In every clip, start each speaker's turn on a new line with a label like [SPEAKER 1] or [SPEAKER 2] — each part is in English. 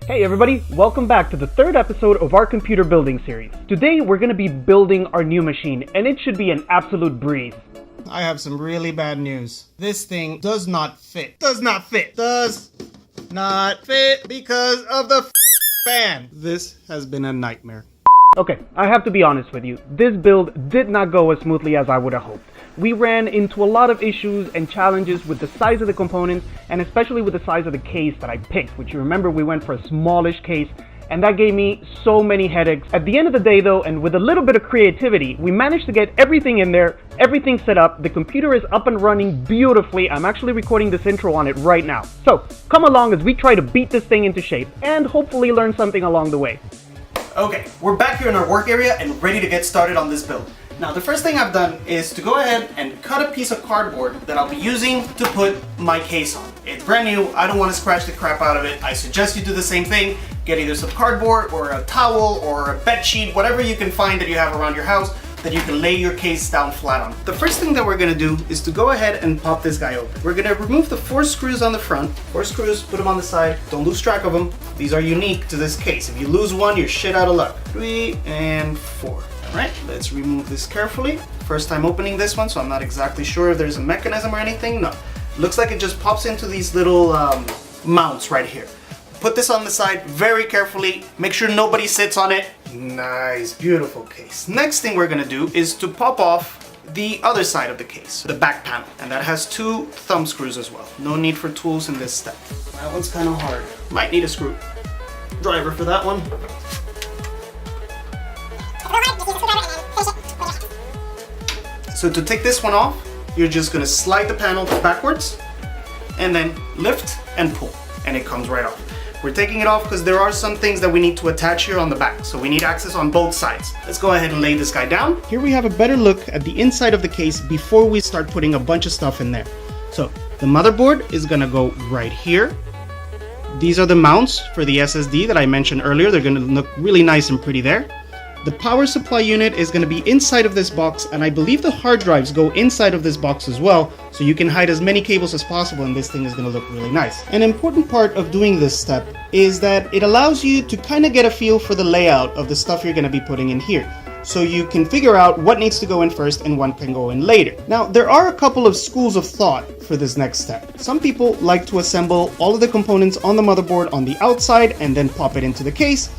[SPEAKER 1] Hey everybody, welcome back to the third episode of our computer building series. Today we're going to be building our new machine, and it should be an absolute breeze.
[SPEAKER 2] I have some really bad news. This thing does not fit. Does not fit because of the fan. This has been a nightmare.
[SPEAKER 1] Okay, I have to be honest with you. This build did not go as smoothly as I would have hoped. We ran into a lot of issues and challenges with the size of the components, and especially with the size of the case that I picked, which you remember we went for a smallish case, and that gave me so many headaches. At the end of the day though, and with a little bit of creativity, we managed to get everything in there, everything set up, the computer is up and running beautifully. I'm actually recording this intro on it right now. So, come along as we try to beat this thing into shape, and hopefully learn something along the way.
[SPEAKER 3] Okay, we're back here in our work area and ready to get started on this build. Now the first thing I've done is to go ahead and cut a piece of cardboard that I'll be using to put my case on. It's brand new, I don't want to scratch the crap out of it. I suggest you do the same thing. Get either some cardboard or a towel or a bed sheet, whatever you can find that you have around your house that you can lay your case down flat on. The first thing that we're going to do is to go ahead and pop this guy open. We're going to remove the 4 screws on the front. 4 screws, put them on the side. Don't lose track of them. These are unique to this case. If you lose one, you're shit out of luck. 3 and 4. Alright, let's remove this carefully. First time opening this one, so I'm not exactly sure if there's a mechanism or anything. No, looks like it just pops into these little mounts right here. Put this on the side very carefully. Make sure nobody sits on it. Nice, beautiful case. Next thing we're gonna do is to pop off the other side of the case, the back panel. And that has 2 thumb screws as well. No need for tools in this step. That one's kind of hard. Might need a screwdriver for that one. So to take this one off, you're just gonna slide the panel backwards and then lift and pull, and it comes right off. We're taking it off because there are some things that we need to attach here on the back, so we need access on both sides. Let's go ahead and lay this guy down. Here we have a better look at the inside of the case before we start putting a bunch of stuff in there. So the motherboard is gonna go right here. These are the mounts for the SSD that I mentioned earlier. They're gonna look really nice and pretty there. The power supply unit is going to be inside of this box, and I believe the hard drives go inside of this box as well, so you can hide as many cables as possible and this thing is going to look really nice. An important part of doing this step is that it allows you to kind of get a feel for the layout of the stuff you're going to be putting in here, so you can figure out what needs to go in first and what can go in later. Now, there are a couple of schools of thought for this next step. Some people like to assemble all of the components on the motherboard on the outside and then pop it into the case.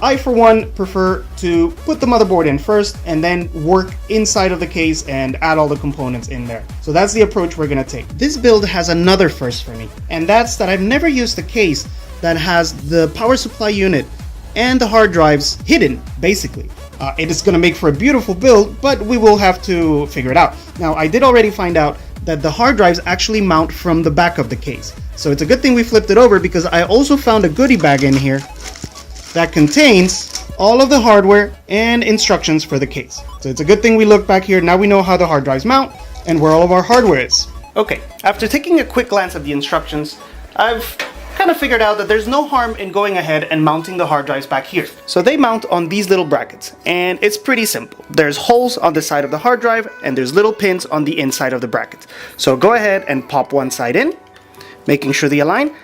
[SPEAKER 3] I, for one, prefer to put the motherboard in first and then work inside of the case and add all the components in there. So that's the approach we're gonna take. This build has another first for me, and that's that I've never used a case that has the power supply unit and the hard drives hidden, basically. It is gonna make for a beautiful build, but we will have to figure it out. Now, I did already find out that the hard drives actually mount from the back of the case. So it's a good thing we flipped it over, because I also found a goodie bag in here that contains all of the hardware and instructions for the case. So it's a good thing we look back here. Now we know how the hard drives mount and where all of our hardware is. Okay, after taking a quick glance at the instructions, I've kind of figured out that there's no harm in going ahead and mounting the hard drives back here. So they mount on these little brackets, and it's pretty simple. There's holes on the side of the hard drive, and there's little pins on the inside of the brackets. So go ahead and pop one side in, making sure they align,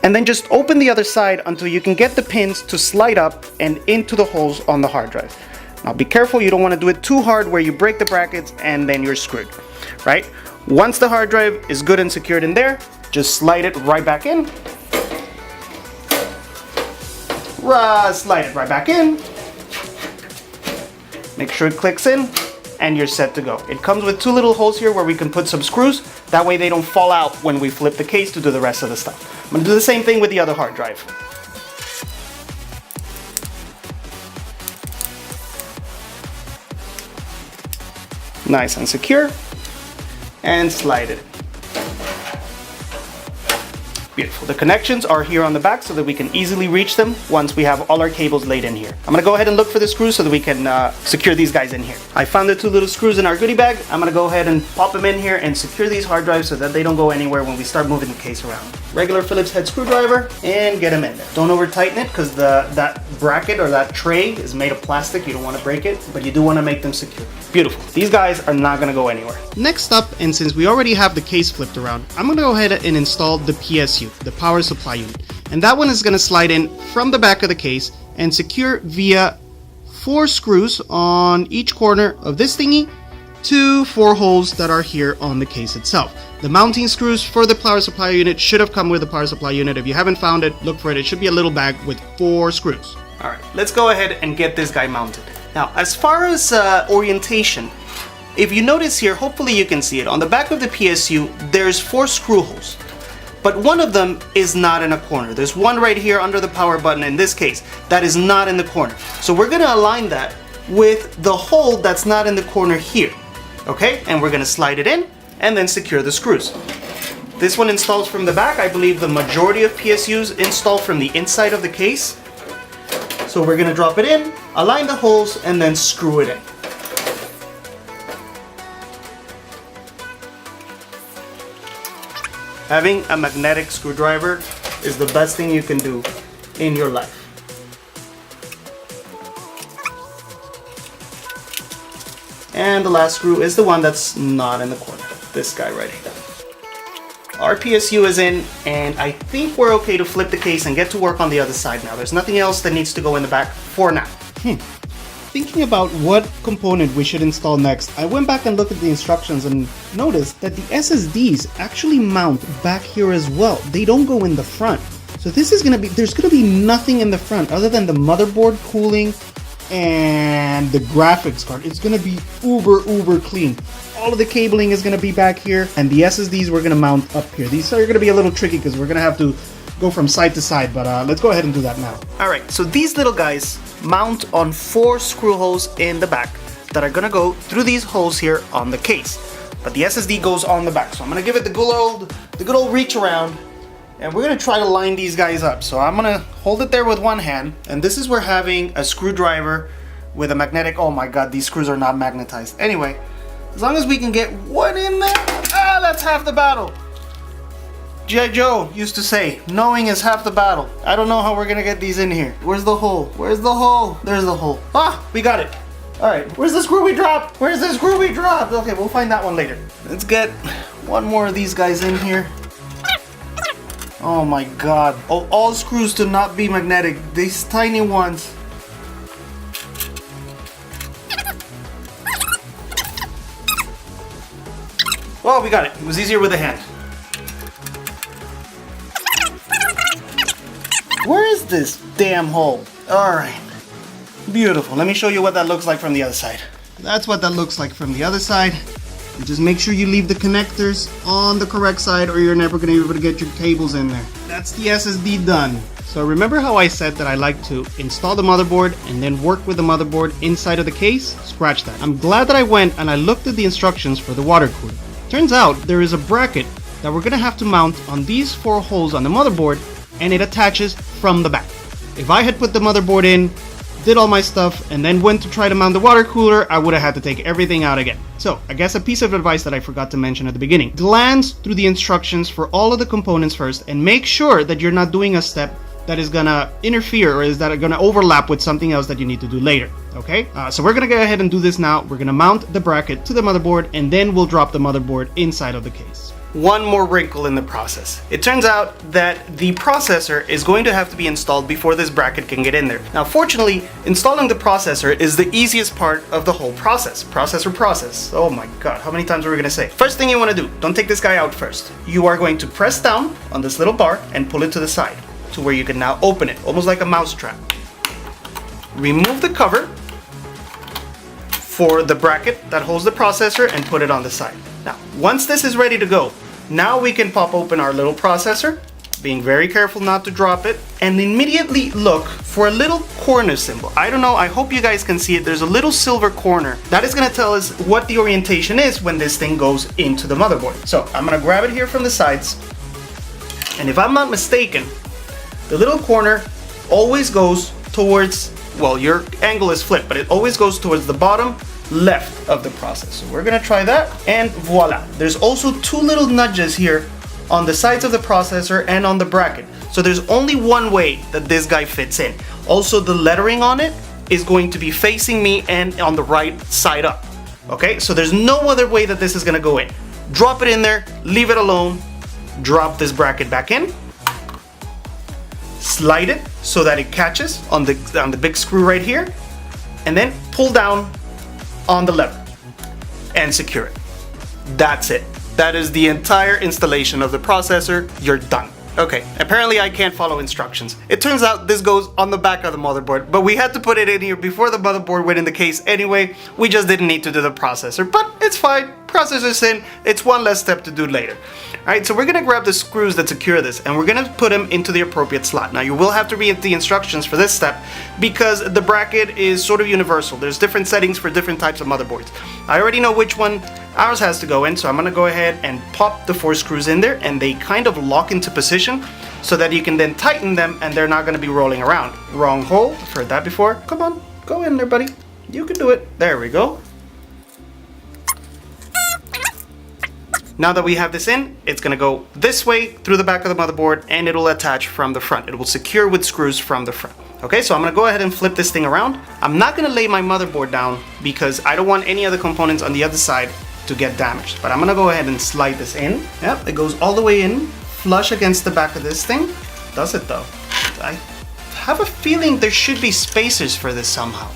[SPEAKER 3] and then just open the other side until you can get the pins to slide up and into the holes on the hard drive. Now be careful, you don't want to do it too hard where you break the brackets and then you're screwed, right? Once the hard drive is good and secured in there, just slide it right back in. Slide it right back in. Make sure it clicks in, and you're set to go. It comes with 2 little holes here where we can put some screws. That way they don't fall out when we flip the case to do the rest of the stuff. I'm gonna do the same thing with the other hard drive. Nice and secure, and slide it in. Beautiful. The connections are here on the back so that we can easily reach them once we have all our cables laid in here. I'm gonna go ahead and look for the screws so that we can secure these guys in here. I found the 2 little screws in our goodie bag. I'm gonna go ahead and pop them in here and secure these hard drives so that they don't go anywhere when we start moving the case around. Regular Phillips head screwdriver, and get them in there. Don't over tighten it because that bracket or that tray is made of plastic. You don't want to break it, but you do want to make them secure. Beautiful. These guys are not gonna go anywhere. Next up, and since we already have the case flipped around, I'm gonna go ahead and install the PSU, the power supply unit. And that one is going to slide in from the back of the case and secure via 4 screws on each corner of this thingy to 4 holes that are here on the case itself. The mounting screws for the power supply unit should have come with the power supply unit. If you haven't found it, look for it. It should be a little bag with 4 screws. All right, let's go ahead and get this guy mounted. Now, as far as orientation, if you notice here, hopefully you can see it. On the back of the PSU, there's 4 screw holes, but one of them is not in a corner. There's one right here under the power button in this case that is not in the corner. So we're gonna align that with the hole that's not in the corner here. Okay, and we're gonna slide it in and then secure the screws. This one installs from the back. I believe the majority of PSUs install from the inside of the case. So we're gonna drop it in, align the holes, and then screw it in. Having a magnetic screwdriver is the best thing you can do in your life. And the last screw is the one that's not in the corner. This guy right here. Our PSU is in, and I think we're okay to flip the case and get to work on the other side now. There's nothing else that needs to go in the back for now. Thinking about what component we should install next, I went back and looked at the instructions and noticed that the SSDs actually mount back here as well. They don't go in the front. So this is gonna be, there's gonna be nothing in the front other than the motherboard cooling and the graphics card. It's gonna be uber clean. All of the cabling is gonna be back here, and the SSDs we're gonna mount up here. These are gonna be a little tricky because we're gonna have to go from side to side, but let's go ahead and do that now. All right, so these little guys mount on 4 screw holes in the back that are gonna go through these holes here on the case. But the SSD goes on the back, so I'm gonna give it the good old reach around, and we're gonna try to line these guys up. So I'm gonna hold it there with one hand, and this is where having a screwdriver with a magnetic, oh my god, these screws are not magnetized. Anyway, as long as we can get one in there, that's half the battle. G.I. Joe used to say, knowing is half the battle. I don't know how we're gonna get these in here. Where's the hole? Where's the hole? There's the hole. Ah, we got it. All right, where's the screw we dropped? Where's the screw we dropped? Okay, we'll find that one later. Let's get one more of these guys in here. Oh my god. Oh, all screws to not be magnetic. These tiny ones. Well, we got it. It was easier with a hand. Where is this damn hole? All right. Beautiful. Let me show you what that looks like from the other side. That's what that looks like from the other side. And just make sure you leave the connectors on the correct side or you're never going to be able to get your cables in there. That's the SSD done. So remember how I said that I like to install the motherboard and then work with the motherboard inside of the case? Scratch that. I'm glad that I went and I looked at the instructions for the water cooler. Turns out there is a bracket that we're going to have to mount on these 4 holes on the motherboard, and it attaches from the back. If I had put the motherboard in, did all my stuff, and then went to try to mount the water cooler, I would have had to take everything out again. So, I guess a piece of advice that I forgot to mention at the beginning. Glance through the instructions for all of the components first, and make sure that you're not doing a step that is gonna interfere or is that gonna overlap with something else that you need to do later, okay? So we're gonna go ahead and do this now. We're gonna mount the bracket to the motherboard, and then we'll drop the motherboard inside of the case. One more wrinkle in the process. It turns out that the processor is going to have to be installed before this bracket can get in there. Now, fortunately, installing the processor is the easiest part of the whole process. Process. Oh my god, how many times are we gonna say? First thing you wanna do, don't take this guy out first. You are going to press down on this little bar and pull it to the side to where you can now open it, almost like a mouse trap. Remove the cover for the bracket that holds the processor and put it on the side. Now, once this is ready to go, now we can pop open our little processor, being very careful not to drop it, and immediately look for a little corner symbol. I don't know, I hope you guys can see it. There's a little silver corner. That is gonna tell us what the orientation is when this thing goes into the motherboard. So I'm gonna grab it here from the sides, and if I'm not mistaken, the little corner always goes towards, well, your angle is flipped, but it always goes towards the bottom left of the process. So we're gonna try that, and voila. There's also 2 little nudges here on the sides of the processor and on the bracket. So there's only one way that this guy fits in. Also, the lettering on it is going to be facing me and on the right side up. Okay, so there's no other way that this is gonna go in. Drop it in there, leave it alone, drop this bracket back in. slide it so that it catches on the big screw right here, and then pull down on the lever and secure it. That's it. That is the entire installation of the processor. You're done. Okay, apparently I can't follow instructions. It turns out this goes on the back of the motherboard, but we had to put it in here before the motherboard went in the case anyway. We just didn't need to do the processor, but it's fine. Processor's in. It's one less step to do later. Alright, so we're gonna grab the screws that secure this and we're gonna put them into the appropriate slot. Now you will have to read the instructions for this step because the bracket is sort of universal. There's different settings for different types of motherboards. I already know which one ours has to go in, so I'm gonna go ahead and pop the 4 screws in there, and they kind of lock into position so that you can then tighten them and they're not gonna be rolling around. Wrong hole, I've heard that before. Come on, go in there, buddy. You can do it. There we go. Now that we have this in, it's gonna go this way through the back of the motherboard and it'll attach from the front. It will secure with screws from the front. Okay, so I'm gonna go ahead and flip this thing around. I'm not gonna lay my motherboard down because I don't want any other components on the other side to get damaged. But I'm gonna go ahead and slide this in. Yep, it goes all the way in, flush against the back of this thing. Does it though? I have a feeling there should be spacers for this somehow.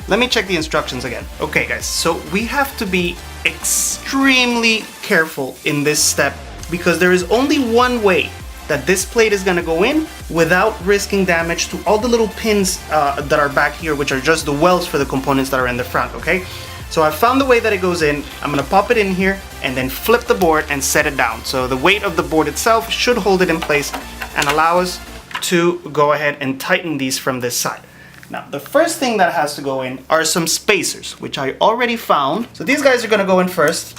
[SPEAKER 3] Let me check the instructions again. Okay guys, so we have to be extremely careful in this step because there is only one way that this plate is gonna go in without risking damage to all the little pins that are back here, which are just the wells for the components that are in the front, okay? So I found the way that it goes in. I'm gonna pop it in here and then flip the board and set it down. So the weight of the board itself should hold it in place and allow us to go ahead and tighten these from this side. Now, the first thing that has to go in are some spacers, which I already found. So these guys are gonna go in first,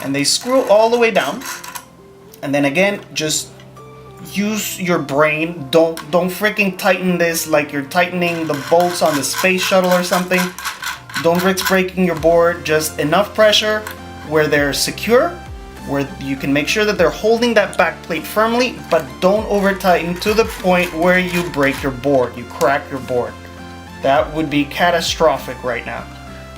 [SPEAKER 3] and they screw all the way down. And then again, just use your brain. Don't freaking tighten this like you're tightening the bolts on the space shuttle or something. Don't risk breaking your board. Just enough pressure where they're secure, where you can make sure that they're holding that back plate firmly, but don't over tighten to the point where you break your board, you crack your board. That would be catastrophic right now.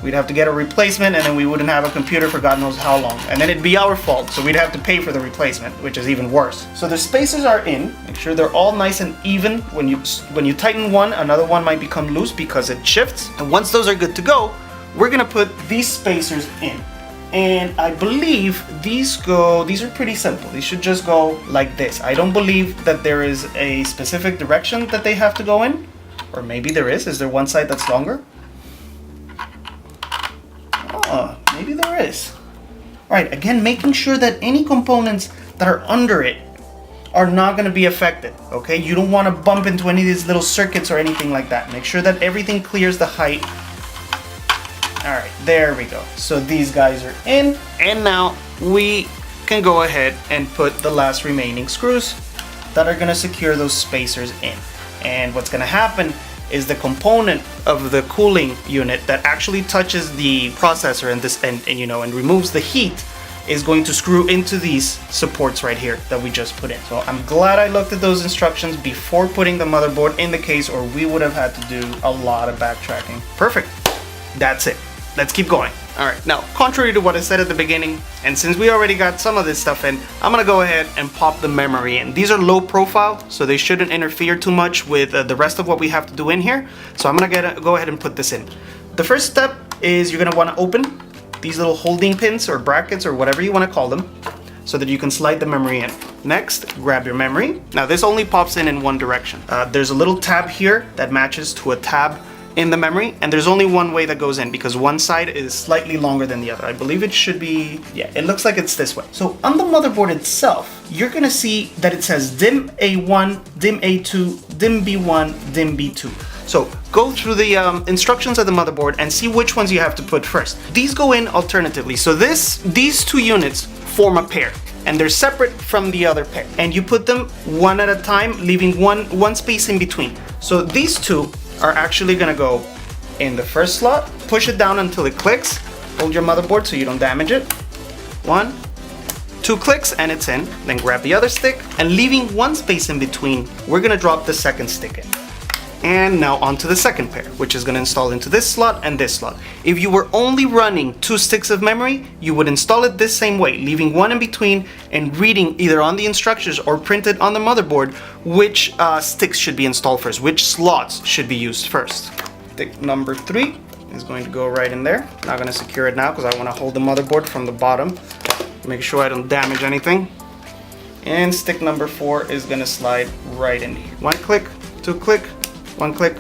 [SPEAKER 3] We'd have to get a replacement and then we wouldn't have a computer for God knows how long. And then it'd be our fault, so we'd have to pay for the replacement, which is even worse. So the spacers are in. Make sure they're all nice and even. When you tighten one, another one might become loose because it shifts. And once those are good to go, we're gonna put these spacers in. And I believe these are pretty simple. These should just go like this. I don't believe that there is a specific direction that they have to go in. Or maybe there is. Is there one side that's longer? Oh, maybe there is. Alright, again, making sure that any components that are under it are not going to be affected, okay? You don't want to bump into any of these little circuits or anything like that. Make sure that everything clears the height. Alright, there we go. So these guys are in, and now we can go ahead and put the last remaining screws that are going to secure those spacers in. And what's going to happen is the component of the cooling unit that actually touches the processor and removes the heat is going to screw into these supports right here that we just put in. So I'm glad I looked at those instructions before putting the motherboard in the case, or we would have had to do a lot of backtracking. Perfect. That's it. Let's keep going. Alright, now, contrary to what I said at the beginning, and since we already got some of this stuff in, I'm gonna go ahead and pop the memory in. These are low profile, so they shouldn't interfere too much with the rest of what we have to do in here. So I'm gonna go ahead and put this in. The first step is you're gonna wanna open these little holding pins or brackets or whatever you wanna call them, so that you can slide the memory in. Next, grab your memory. Now this only pops in one direction. There's a little tab here that matches to a tab in the memory, and there's only one way that goes in because one side is slightly longer than the other. I believe it should be, yeah, it looks like it's this way. So on the motherboard itself, you're gonna see that it says DIMM A1, DIMM A2, DIMM B1, DIMM B2. So go through the instructions of the motherboard and see which ones you have to put first. These go in alternatively. So these two units form a pair, and they're separate from the other pair. And you put them one at a time, leaving one space in between. So these two are actually gonna go in the first slot. Push it down until it clicks. Hold your motherboard so you don't damage it. 1, 2 clicks and it's in. Then grab the other stick, and leaving one space in between, we're gonna drop the second stick in. And now onto the second pair, which is going to install into this slot and this slot. If you were only running 2 sticks of memory, you would install it this same way, leaving one in between and reading either on the instructions or printed on the motherboard which sticks should be installed first, which slots should be used first. Stick number 3 is going to go right in there. Not going to secure it now because I want to hold the motherboard from the bottom, make sure I don't damage anything. And stick number 4 is going to slide right in here. 1 click, 2 click, 1 click,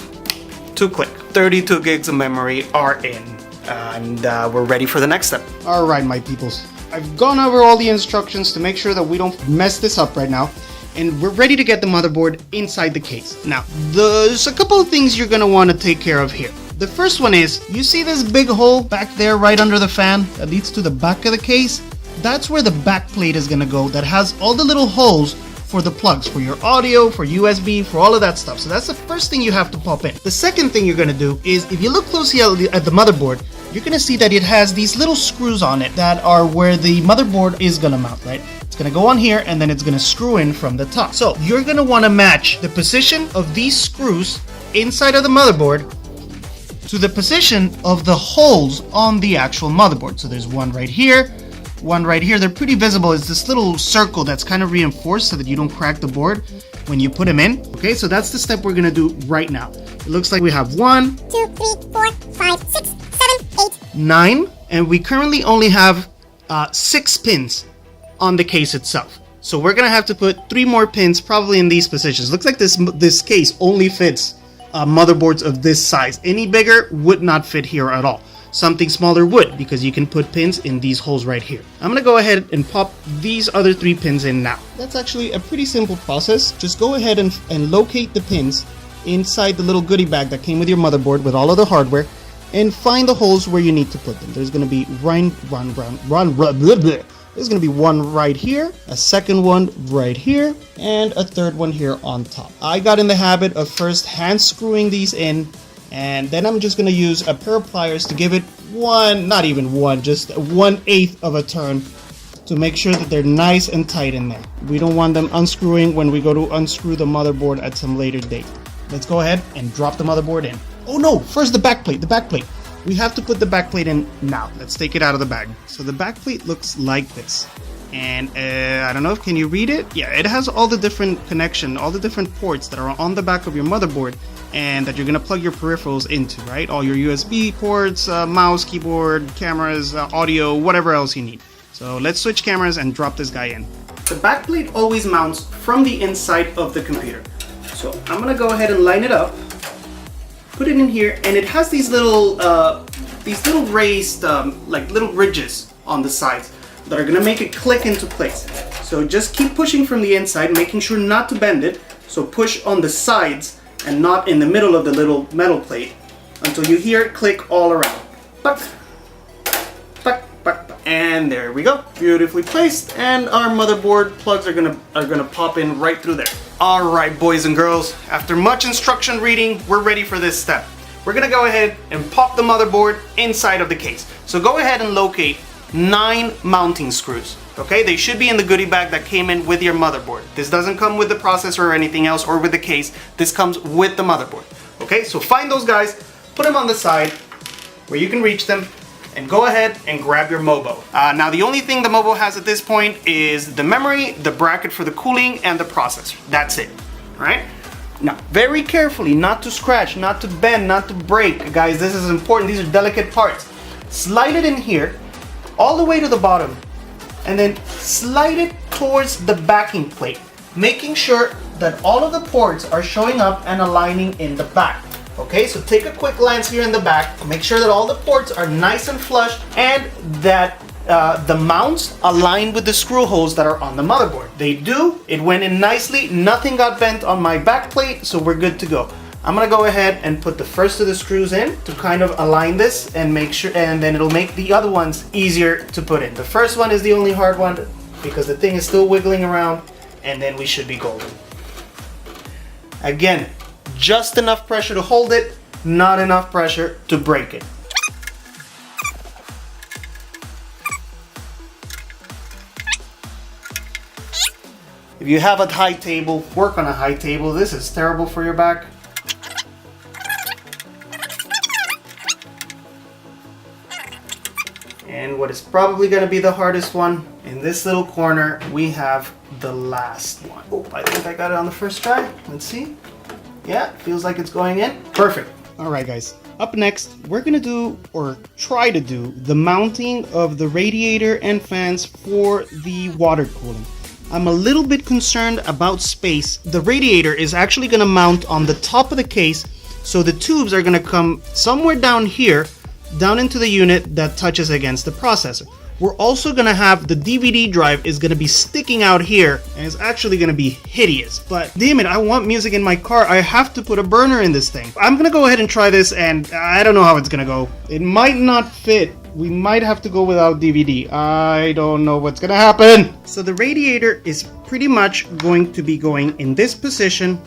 [SPEAKER 3] 2 click. 32 gigs of memory are in, and we're ready for the next step.
[SPEAKER 2] All right, my peoples. I've gone over all the instructions to make sure that we don't mess this up right now, and we're ready to get the motherboard inside the case. Now, there's a couple of things you're gonna want to take care of here. The first one is, you see this big hole back there right under the fan that leads to the back of the case? That's where the back plate is gonna go that has all the little holes for the plugs, for your audio, for USB, for all of that stuff. So that's the first thing you have to pop in. The second thing you're gonna do is, if you look closely at the motherboard, you're gonna see that it has these little screws on it that are where the motherboard is gonna mount, right? It's gonna go on here and then it's gonna screw in from the top. So you're gonna wanna match the position of these screws inside of the motherboard to the position of the holes on the actual motherboard. So there's one right here, one right here. They're pretty visible. It's this little circle that's kind of reinforced so that you don't crack the board when you put them in. Okay, so that's the step we're gonna do right now. It looks like we have 1,
[SPEAKER 4] 2, 3, 4, 5, 6, 7, 8,
[SPEAKER 2] 9, and we currently only have 6 pins on the case itself. So we're gonna have to put 3 more pins probably in these positions. Looks like this case only fits motherboards of this size. Any bigger would not fit here at all. Something smaller would, because you can put pins in these holes right here. I'm gonna go ahead and pop these other 3 pins in now. That's actually a pretty simple process. Just go ahead and locate the pins inside the little goodie bag that came with your motherboard with all of the hardware, and find the holes where you need to put them. There's gonna be there's gonna be one right here, a second one right here, and a third one here on top. I got in the habit of first hand screwing these in, and then I'm just going to use a pair of pliers to give it not even one, just 1/8 of a turn to make sure that they're nice and tight in there. We don't want them unscrewing when we go to unscrew the motherboard at some later date. Let's go ahead and drop the motherboard in. Oh no, first the back plate, We have to put the back plate in now. Let's take it out of the bag. So the back plate looks like this. And I don't know if, can you read it? Yeah, it has all the different all the different ports that are on the back of your motherboard, and that you're gonna plug your peripherals into, right? All your USB ports, mouse, keyboard, cameras, audio, whatever else you need. So let's switch cameras and drop this guy in.
[SPEAKER 3] The backplate always mounts from the inside of the computer. So I'm gonna go ahead and line it up, put it in here, and it has these little raised, like little ridges on the sides that are gonna make it click into place. So just keep pushing from the inside, making sure not to bend it. So push on the sides and not in the middle of the little metal plate until you hear it click all around. Buck, buck, buck, buck. And there we go, beautifully placed, and our motherboard plugs are gonna pop in right through there. All right, boys and girls, after much instruction reading, we're ready for this step. We're gonna go ahead and pop the motherboard inside of the case. So go ahead and locate 9 mounting screws. Okay, they should be in the goodie bag that came in with your motherboard. This doesn't come with the processor or anything else, or with the case. This comes with the motherboard. Okay, so find those guys, put them on the side where you can reach them, and go ahead and grab your MoBo. Now the only thing the MoBo has at this point is the memory, the bracket for the cooling, and the processor. That's it, all right? Now, very carefully, not to scratch, not to bend, not to break. Guys, this is important. These are delicate parts. Slide it in here, all the way to the bottom, and then slide it towards the backing plate, making sure that all of the ports are showing up and aligning in the back. Okay, so take a quick glance here in the back, make sure that all the ports are nice and flush, and that the mounts align with the screw holes that are on the motherboard. They do, it went in nicely, nothing got bent on my back plate, so we're good to go. I'm gonna go ahead and put the first of the screws in to kind of align this and make sure, and then it'll make the other ones easier to put in. The first one is the only hard one because the thing is still wiggling around, and then we should be golden. Again, just enough pressure to hold it, not enough pressure to break it. If you have a high table, work on a high table. This is terrible for your back. And what is probably going to be the hardest one, in this little corner, we have the last one. Oh, I think I got it on the first try. Let's see. Yeah, feels like it's going in. Perfect.
[SPEAKER 2] Alright guys, up next, we're gonna do, or try to do, the mounting of the radiator and fans for the water cooling. I'm a little bit concerned about space. The radiator is actually gonna mount on the top of the case, so the tubes are gonna come somewhere down here, down into the unit that touches against the processor. We're also gonna have the DVD drive is gonna be sticking out here, and it's actually gonna be hideous. But damn it, I want music in my car. I have to put a burner in this thing. I'm gonna go ahead and try this, and I don't know how it's gonna go. It might not fit. We might have to go without DVD. I don't know what's gonna happen. So the radiator is pretty much going to be going in this position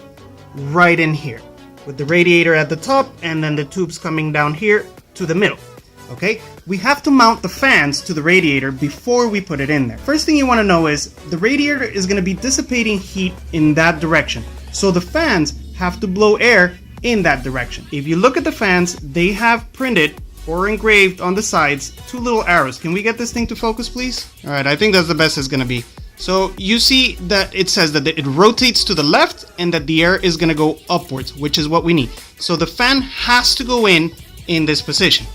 [SPEAKER 2] right in here, with the radiator at the top and then the tubes coming down here to the middle. Okay, we have to mount the fans to the radiator before we put it in there. First thing you want to know is the radiator is going to be dissipating heat in that direction, so the fans have to blow air in that direction. If you look at the fans, they have printed or engraved on the sides two little arrows. Can we get this thing to focus, please? All right, I think that's the best it's going to be. So you see that it says that it rotates to the left and that the air is going to go upwards, which is what we need. So the fan has to go in this position.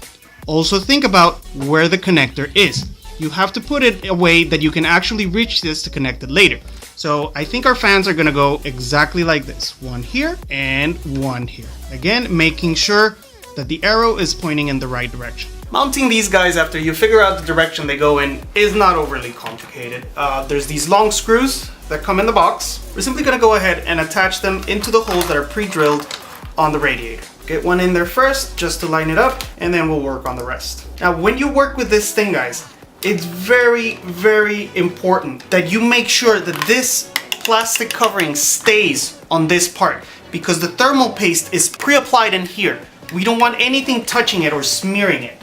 [SPEAKER 2] Also think about where the connector is. You have to put it a way that you can actually reach this to connect it later. So I think our fans are gonna go exactly like this. One here and one here. Again, making sure that the arrow is pointing in the right direction.
[SPEAKER 3] Mounting these guys after you figure out the direction they go in is not overly complicated. There's these long screws that come in the box. We're simply gonna go ahead and attach them into the holes that are pre-drilled on the radiator. Get one in there first just to line it up, and then we'll work on the rest. Now, when you work with this thing, guys, it's very, very important that you make sure that this plastic covering stays on this part, because the thermal paste is pre-applied in here. We don't want anything touching it or smearing it.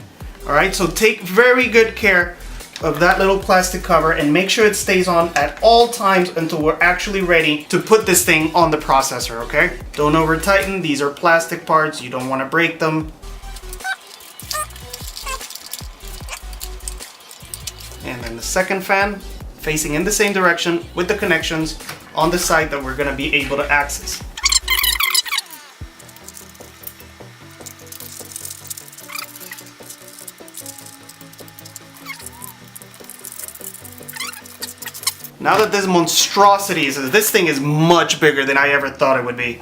[SPEAKER 3] All right, so take very good care of that little plastic cover and make sure it stays on at all times until we're actually ready to put this thing on the processor, okay? Don't over tighten, these are plastic parts, you don't want to break them. And then the second fan facing in the same direction with the connections on the side that we're going to be able to access. Now that this monstrosity this thing is much bigger than I ever thought it would be.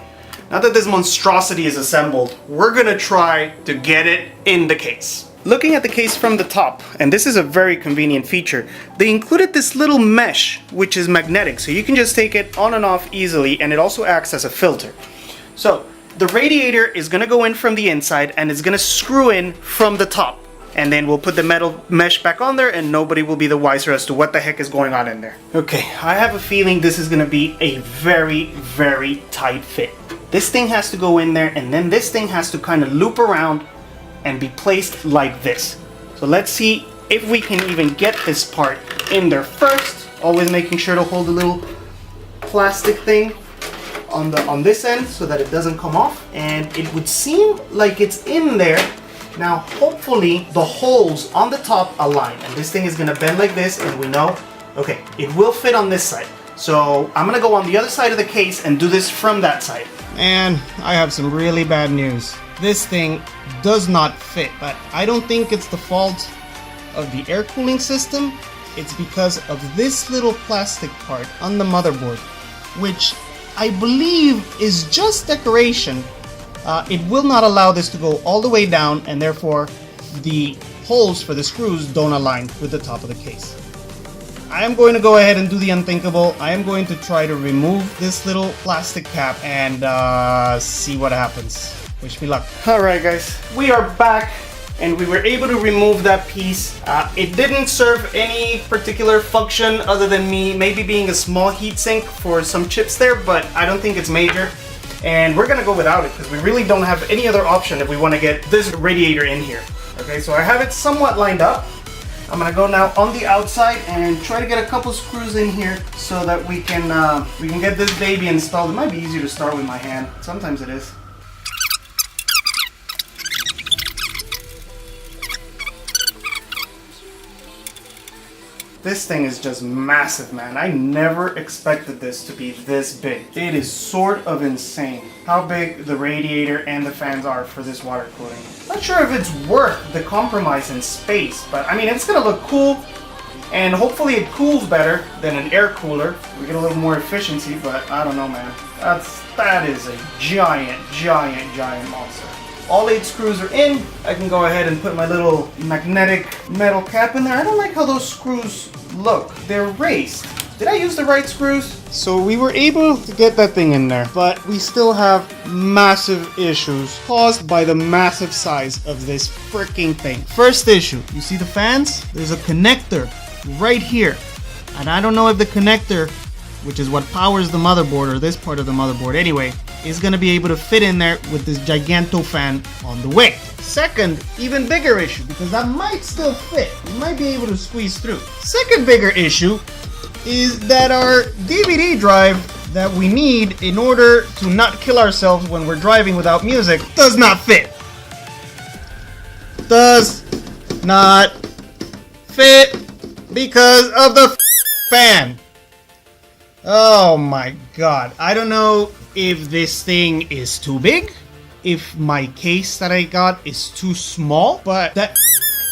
[SPEAKER 3] Now that this monstrosity is assembled, we're gonna try to get it in the case. Looking at the case from the top, and this is a very convenient feature, they included this little mesh which is magnetic, so you can just take it on and off easily, and it also acts as a filter. So the radiator is gonna go in from the inside and it's gonna screw in from the top. And then we'll put the metal mesh back on there and nobody will be the wiser as to what the heck is going on in there. Okay, I have a feeling this is gonna be a very, very tight fit. This thing has to go in there and then this thing has to kind of loop around and be placed like this. So let's see if we can even get this part in there first. Always making sure to hold the little plastic thing on this end so that it doesn't come off. And it would seem like it's in there. Now, hopefully the holes on the top align, and this thing is gonna bend like this, and we know, okay, it will fit on this side. So I'm gonna go on the other side of the case and do this from that side.
[SPEAKER 2] And I have some really bad news. This thing does not fit, but I don't think it's the fault of the air cooling system. It's because of this little plastic part on the motherboard, which I believe is just decoration. It will not allow this to go all the way down, and therefore the holes for the screws don't align with the top of the case. I am going to go ahead and do the unthinkable. I am going to try to remove this little plastic cap and see what happens. Wish me luck.
[SPEAKER 3] Alright guys, we are back and we were able to remove that piece. It didn't serve any particular function other than maybe being a small heatsink for some chips there, but I don't think it's major. And we're gonna go without it because we really don't have any other option if we want to get this radiator in here. Okay, so I have it somewhat lined up. I'm gonna go now on the outside and try to get a couple screws in here so that we can get this baby installed. It might be easier to start with my hand. Sometimes it is. This thing is just massive, man. I never expected this to be this big. It is sort of insane how big the radiator and the fans are for this water cooling. Not sure if it's worth the compromise in space, but I mean, it's gonna look cool, and hopefully it cools better than an air cooler. We get a little more efficiency, but I don't know, man. That is a giant monster. All 8 screws are in. I can go ahead and put my little magnetic metal cap in there. I don't like how those screws look. They're raised. Did I use the right screws?
[SPEAKER 2] So we were able to get that thing in there, but we still have massive issues caused by the massive size of this freaking thing. First issue, you see the fans? There's a connector right here. And I don't know if the connector, which is what powers the motherboard, or this part of the motherboard anyway, is going to be able to fit in there with this giganto fan on the way. Second, even bigger issue, because that might still fit. We might be able to squeeze through. Second bigger issue is that our DVD drive that we need in order to not kill ourselves when we're driving without music does not fit. Does not fit because of the fan. Oh my god. I don't know if this thing is too big, if my case that I got is too small, but that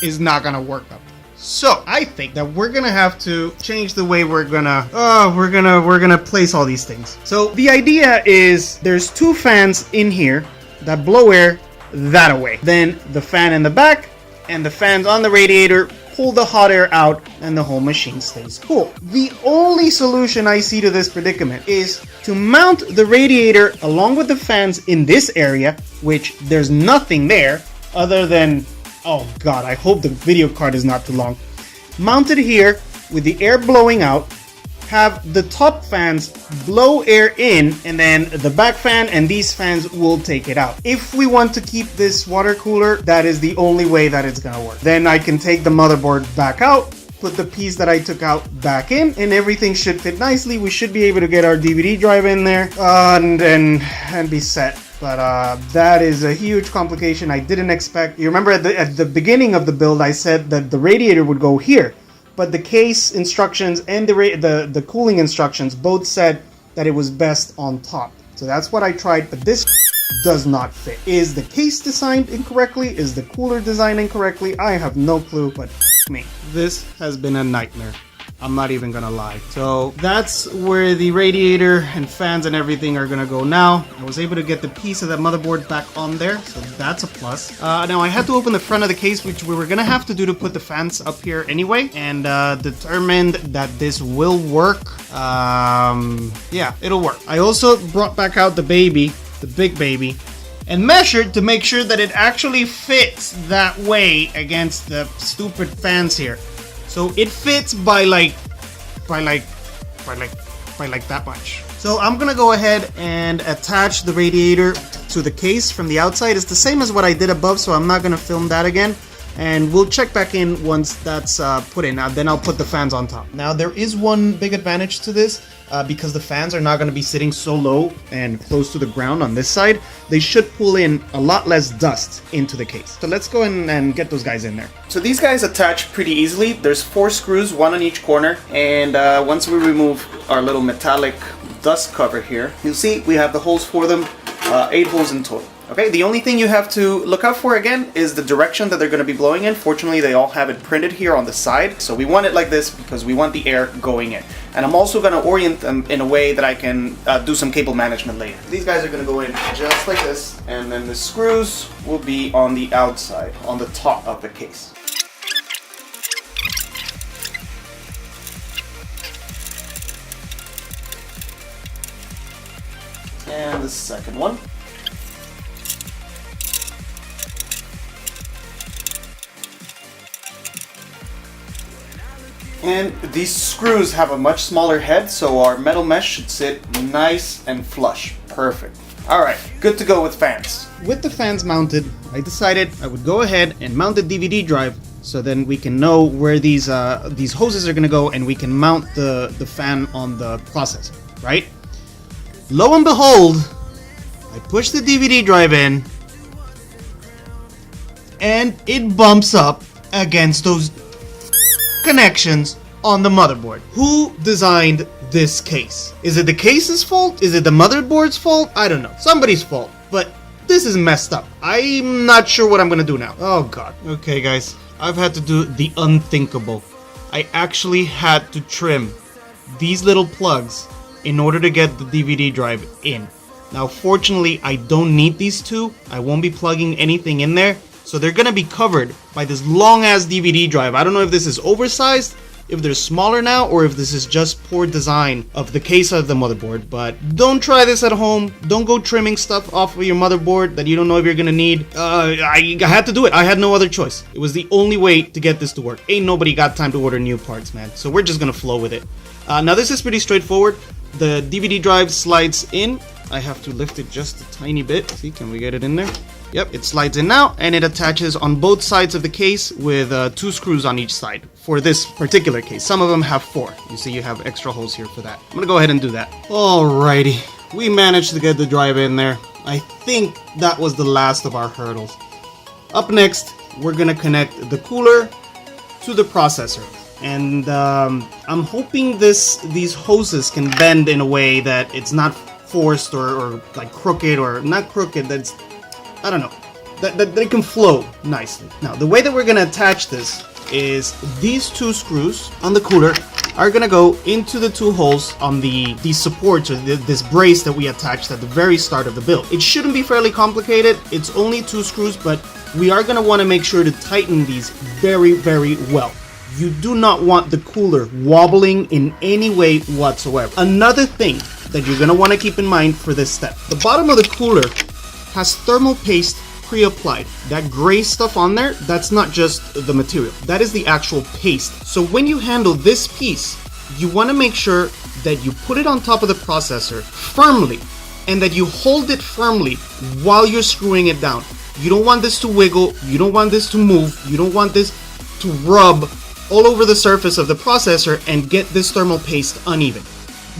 [SPEAKER 2] is not gonna work up. So I think that we're gonna have to change the way we're gonna place all these things. So the idea is there's 2 fans in here that blow air that away. Then the fan in the back and the fans on the radiator pull the hot air out and the whole machine stays cool. The only solution I see to this predicament is to mount the radiator along with the fans in this area, which there's nothing there other than, oh god, I hope the video card is not too long. Mount it here with the air blowing out, have the top fans blow air in, and then the back fan and these fans will take it out. If we want to keep this water cooler, that is the only way that it's gonna work. Then I can take the motherboard back out, put the piece that I took out back in, and everything should fit nicely. We should be able to get our DVD drive in there and be set. But that is a huge complication I didn't expect. You remember at the beginning of the build I said that the radiator would go here, but the case instructions and the cooling instructions both said that it was best on top. So that's what I tried, but this does not fit. Is the case designed incorrectly? Is the cooler designed incorrectly? I have no clue, but me. This has been a nightmare. I'm not even gonna lie. So that's where the radiator and fans and everything are gonna go now. I was able to get the piece of that motherboard back on there, so that's a plus. Now I had to open the front of the case, which we were gonna have to do to put the fans up here anyway, and determined that this will work. Yeah, it'll work. I also brought back out the baby, the big baby, and measured to make sure that it actually fits that way against the stupid fans here. So it fits by like that much. So I'm gonna go ahead and attach the radiator to the case from the outside. It's the same as what I did above, so I'm not gonna film that again. And we'll check back in once that's put in. Then I'll put the fans on top. Now there is one big advantage to this, because the fans are not going to be sitting so low and close to the ground on this side. They should pull in a lot less dust into the case. So let's go in and get those guys in there.
[SPEAKER 3] So these guys attach pretty easily. There's 4 screws, 1 on each corner. And once we remove our little metallic dust cover here, you'll see we have the holes for them, 8 holes in total. Okay, the only thing you have to look out for again is the direction that they're going to be blowing in. Fortunately, they all have it printed here on the side. So we want it like this because we want the air going in. And I'm also going to orient them in a way that I can do some cable management later. These guys are going to go in just like this. And then the screws will be on the outside, on the top of the case. And the second one. And these screws have a much smaller head, so our metal mesh should sit nice and flush. Perfect. Alright, good to go with fans.
[SPEAKER 2] With the fans mounted, I decided I would go ahead and mount the DVD drive so then we can know where these hoses are going to go and we can mount the fan on the processor, right? Lo and behold, I push the DVD drive in and it bumps up against those connections on the motherboard. Who designed this case? Is it the case's fault? Is it the motherboard's fault? I don't know. Somebody's fault. But this is messed up. I'm not sure what I'm gonna do now. Oh god. Okay guys, I've had to do the unthinkable. I actually had to trim these little plugs in order to get the DVD drive in. Now fortunately I don't need these two. I won't be plugging anything in there, so they're gonna be covered by this long ass DVD drive. I don't know if this is oversized, if they're smaller now, or if this is just poor design of the case of the motherboard. But don't try this at home. Don't go trimming stuff off of your motherboard that you don't know if you're gonna need. I had to do it. I had no other choice. It was the only way to get this to work. Ain't nobody got time to order new parts, man. So we're just gonna flow with it. Now this is pretty straightforward. The DVD drive slides in. I have to lift it just a tiny bit. See, can we get it in there? Yep, it slides in now, and it attaches on both sides of the case with 2 screws on each side for this particular case. Some of them have 4. You see you have extra holes here for that. I'm gonna go ahead and do that. Alrighty, we managed to get the drive in there. I think that was the last of our hurdles. Up next, we're gonna connect the cooler to the processor. And I'm hoping these hoses can bend in a way that it's not forced or like crooked, or not crooked, that's, I don't know, that they can flow nicely. Now the way that we're gonna attach this is these 2 screws on the cooler are gonna go into the 2 holes on these supports, or this brace that we attached at the very start of the build. It shouldn't be fairly complicated. It's only 2 screws, but we are gonna want to make sure to tighten these very, very well. You do not want the cooler wobbling in any way whatsoever. Another thing that you're gonna want to keep in mind for this step: the bottom of the cooler has thermal paste pre-applied. That gray stuff on there, that's not just the material, that is the actual paste. So when you handle this piece, you want to make sure that you put it on top of the processor firmly, and that you hold it firmly while you're screwing it down. You don't want this to wiggle, you don't want this to move, you don't want this to rub all over the surface of the processor and get this thermal paste uneven.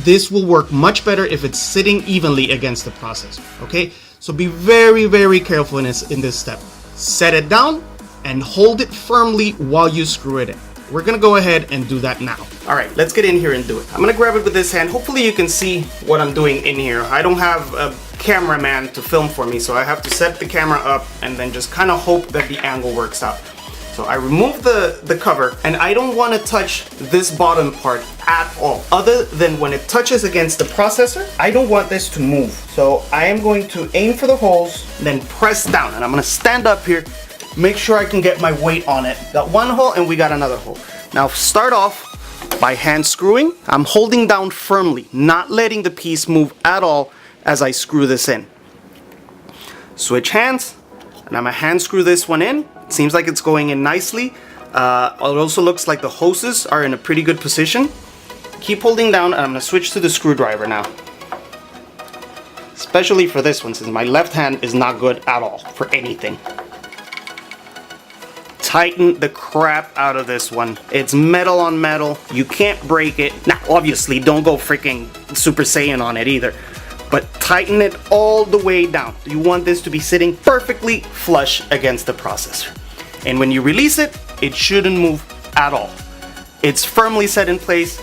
[SPEAKER 2] This will work much better if it's sitting evenly against the processor, okay? So be very, very careful in this step. Set it down and hold it firmly while you screw it in. We're gonna go ahead and do that now.
[SPEAKER 3] All right, let's get in here and do it. I'm gonna grab it with this hand. Hopefully you can see what I'm doing in here. I don't have a cameraman to film for me, so I have to set the camera up and then just kind of hope that the angle works out. So I remove the cover, and I don't want to touch this bottom part at all, other than when it touches against the processor. I don't want this to move. So I am going to aim for the holes, then press down, and I'm going to stand up here, make sure I can get my weight on it. Got one hole and we got another hole. Now start off by hand screwing. I'm holding down firmly, not letting the piece move at all as I screw this in. Switch hands, and I'm gonna hand screw this one in. It seems like it's going in nicely. It also looks like the hoses are in a pretty good position. Keep holding down, and I'm gonna switch to the screwdriver now. Especially for this one, since my left hand is not good at all for anything. Tighten the crap out of this one. It's metal on metal. You can't break it. Now, obviously, don't go freaking Super Saiyan on it either. But tighten it all the way down. You want this to be sitting perfectly flush against the processor. And when you release it, it shouldn't move at all. It's firmly set in place.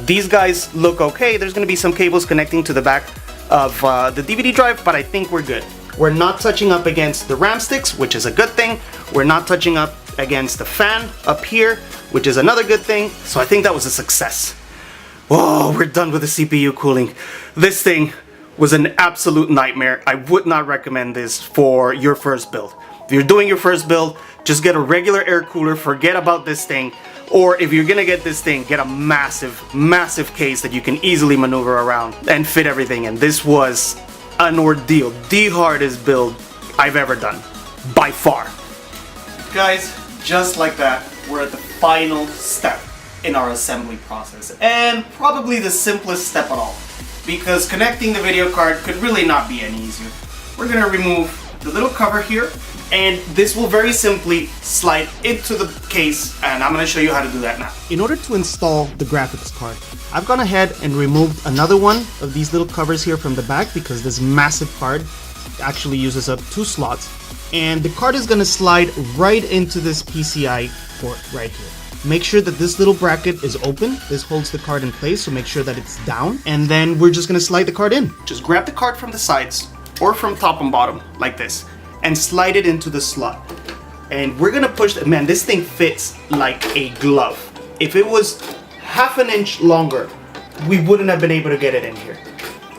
[SPEAKER 3] These guys look okay. There's gonna be some cables connecting to the back of the DVD drive, but I think we're good. We're not touching up against the RAM sticks, which is a good thing. We're not touching up against the fan up here, which is another good thing. So I think that was a success. Whoa, we're done with the CPU cooling. This thing was an absolute nightmare. I would not recommend this for your first build. If you're doing your first build, just get a regular air cooler, forget about this thing. Or if you're gonna get this thing, get a massive, massive case that you can easily maneuver around and fit everything in. This was an ordeal. The hardest build I've ever done, by far. Guys, just like that, we're at the final step in our assembly process, and probably the simplest step at all, because connecting the video card could really not be any easier. We're gonna remove the little cover here, and this will very simply slide into the case, and I'm gonna show you how to do that now.
[SPEAKER 2] In order to install the graphics card, I've gone ahead and removed another one of these little covers here from the back, because this massive card actually uses up 2 slots, and the card is gonna slide right into this PCI port right here. make sure that this little bracket is open. This holds the card in place, so make sure that it's down. And then we're just gonna slide the card in.
[SPEAKER 3] Just grab the card from the sides or from top and bottom like this and slide it into the slot. And we're gonna push, man, this thing fits like a glove. If it was half an inch longer, we wouldn't have been able to get it in here.